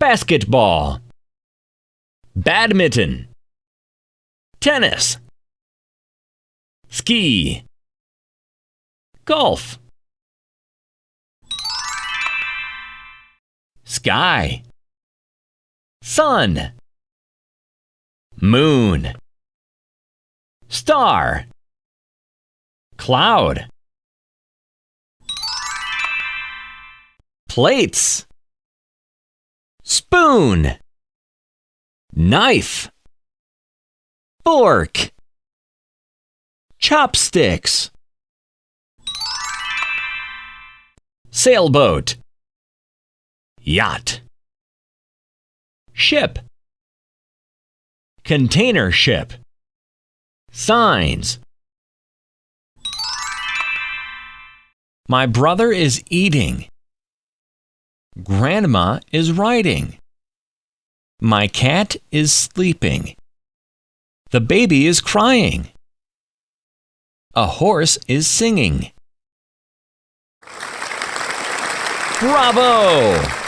basketball, badminton, tennis, ski, golf, sky, sun, moon, star, cloud, plates, spoon, knife, fork, chopsticks, sailboat, yacht, ship, container ship, signs. My brother is eating. Grandma is writing. My cat is sleeping. The baby is crying. A horse is singing. Bravo!